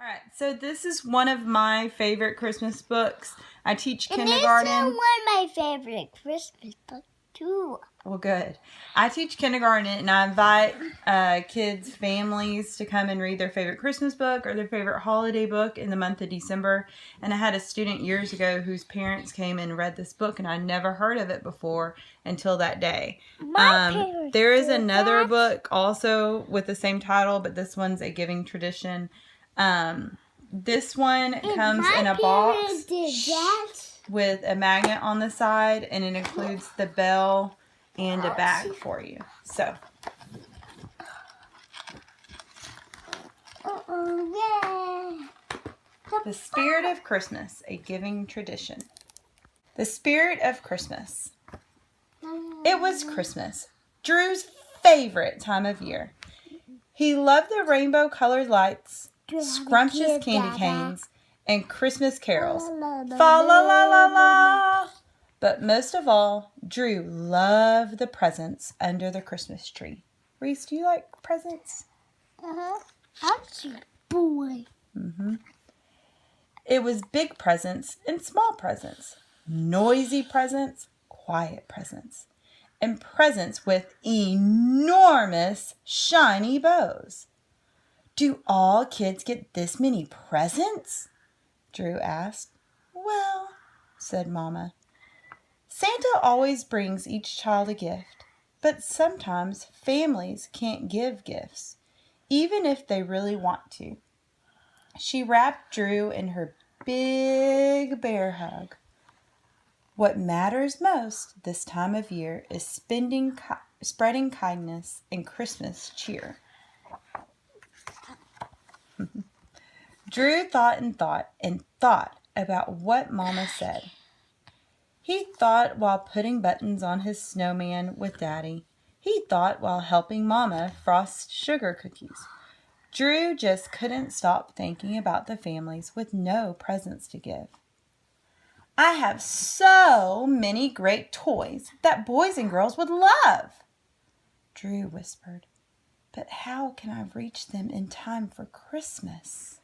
right, so this is one of my favorite Christmas books. I teach And kindergarten. this is one of my favorite Christmas books too. Well, good. I teach kindergarten and I invite kids, families to come and read their favorite Christmas book or their favorite holiday book in the month of December. And I had a student years ago whose parents came and read this book and I never heard of it before until that day. There is another book also with the same title, but this one's A Giving Tradition. This one comes in a box with a magnet on the side, and it includes the bell and a bag for you. So, The Spirit of Christmas, A Giving Tradition. The Spirit of Christmas. It was Christmas, Drew's favorite time of year. He loved the rainbow-colored lights, scrumptious candy canes, and Christmas carols. Fa la la la la! But most of all, Drew loved the presents under the Christmas tree. Reese, do you like presents? I'm a boy. It was big presents and small presents, noisy presents, quiet presents, and presents with enormous shiny bows. Do all kids get this many presents? Drew asked. Well, said Mama, Santa always brings each child a gift, but sometimes families can't give gifts, even if they really want to. She wrapped Drew in her big bear hug. What matters most this time of year is spreading kindness and Christmas cheer. Drew thought and thought and thought about what Mama said. He thought while putting buttons on his snowman with Daddy. He thought while helping Mama frost sugar cookies. Drew just couldn't stop thinking about the families with no presents to give. I have so many great toys that boys and girls would love, Drew whispered. But how can I reach them in time for Christmas?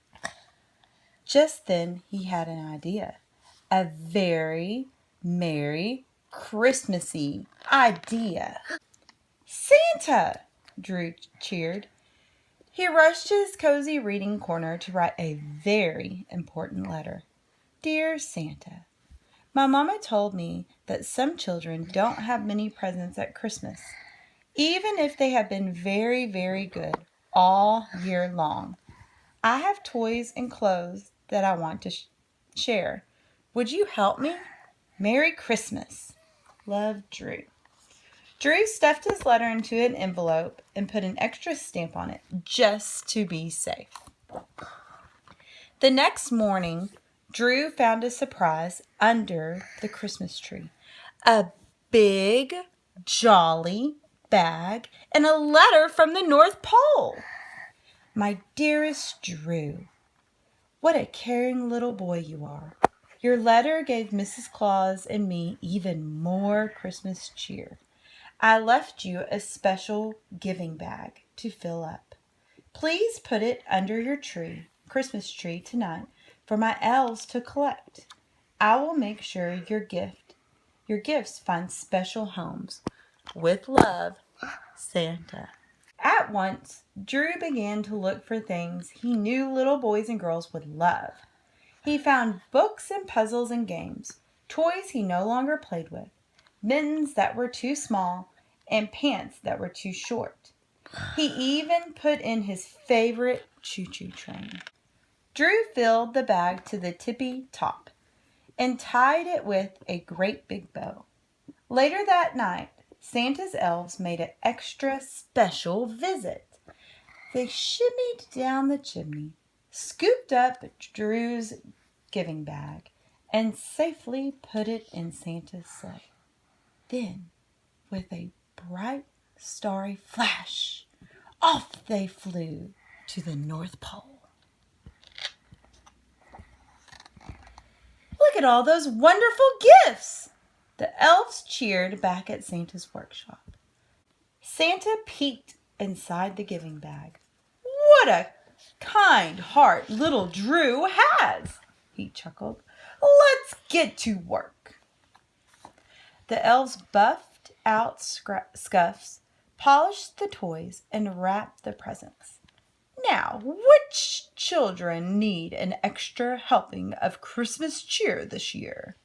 Just then he had an idea. A very Merry Christmassy idea. Santa! Drew cheered. He rushed to his cozy reading corner to write a very important letter. Dear Santa, my mama told me that some children don't have many presents at Christmas, even if they have been very, very good all year long. I have toys and clothes that I want to share. Would you help me? Merry Christmas. Love, Drew. Drew stuffed his letter into an envelope and put an extra stamp on it, just to be safe. The next morning, Drew found a surprise under the Christmas tree. A big, jolly bag and a letter from the North Pole. My dearest Drew, what a caring little boy you are. Your letter gave Mrs. Claus and me even more Christmas cheer. I left you a special giving bag to fill up. Please put it under your Christmas tree tonight for my elves to collect. I will make sure your gifts find special homes. With love, Santa. At once, Drew began to look for things he knew little boys and girls would love. He found books and puzzles and games, toys he no longer played with, mittens that were too small, and pants that were too short. He even put in his favorite choo-choo train. Drew filled the bag to the tippy top and tied it with a great big bow. Later that night, Santa's elves made an extra special visit. They shimmied down the chimney, scooped up Drew's giving bag, and safely put it in Santa's sleigh. Then, with a bright, starry flash, off they flew to the North Pole. Look at all those wonderful gifts! The elves cheered back at Santa's workshop. Santa peeked inside the giving bag. What a kind heart little Drew has," he chuckled. "Let's get to work." The elves buffed out scuffs, polished the toys, and wrapped the presents. "Now, which children need an extra helping of Christmas cheer this year?"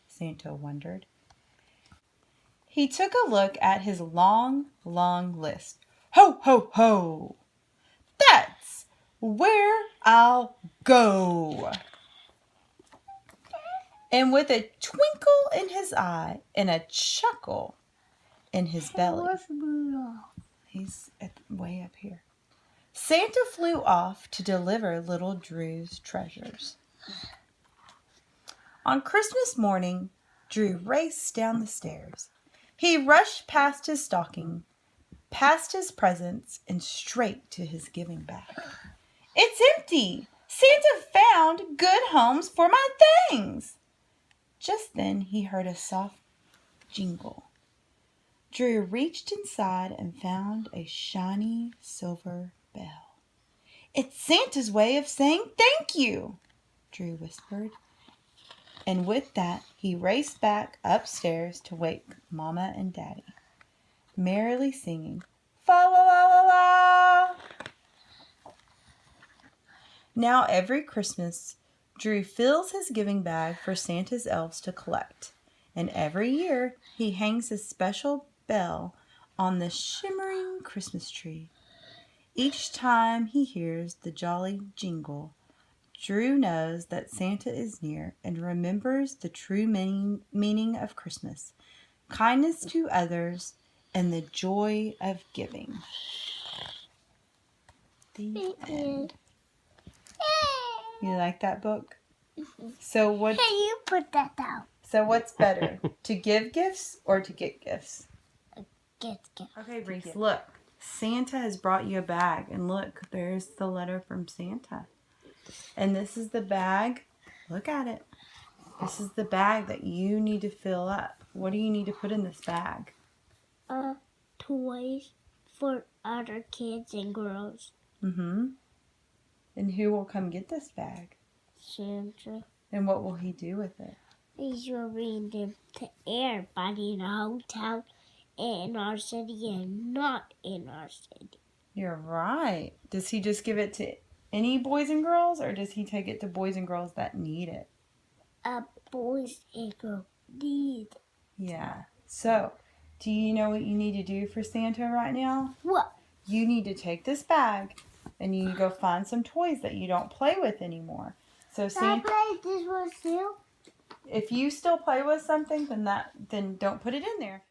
Santa wondered. He took a look at his long, long list. "Ho, ho, ho! That's where I'll go." And with a twinkle in his eye and a chuckle in his belly, Where's Rudolph? he's way up here, Santa flew off to deliver little Drew's treasures. On Christmas morning, Drew raced down the stairs. He rushed past his stocking, past his presents, and straight to his giving bag. "It's empty! Santa found good homes for my things!" Just then he heard a soft jingle. Drew reached inside and found a shiny silver bell. "It's Santa's way of saying thank you," Drew whispered. And with that, he raced back upstairs to wake Mama and Daddy, merrily singing, "Fa la la la la." Now every Christmas, Drew fills his giving bag for Santa's elves to collect, and every year he hangs a special bell on the shimmering Christmas tree. Each time he hears the jolly jingle, Drew knows that Santa is near and remembers the true meaning of Christmas, kindness to others, and the joy of giving. The end. You like that book? So Hey, you put that down. what's better, to give gifts or to get gifts? Get. Okay, Reese, look. Santa has brought you a bag, and look, there's the letter from Santa. And this is the bag. Look at it. This is the bag that you need to fill up. What do you need to put in this bag? Toys for other kids and girls. Mm-hmm. And who will come get this bag? Santa. And what will he do with it? He's will bring them to everybody in the hotel in our city and not in our city. You're right. Does he just give it to any boys and girls, or does he take it to boys and girls that need it? Boys and girls need. Yeah. So, do you know what you need to do for Santa right now? What? You need to take this bag and you need to go find some toys that you don't play with anymore. So Santa, play this one too? if you still play with something, then don't put it in there.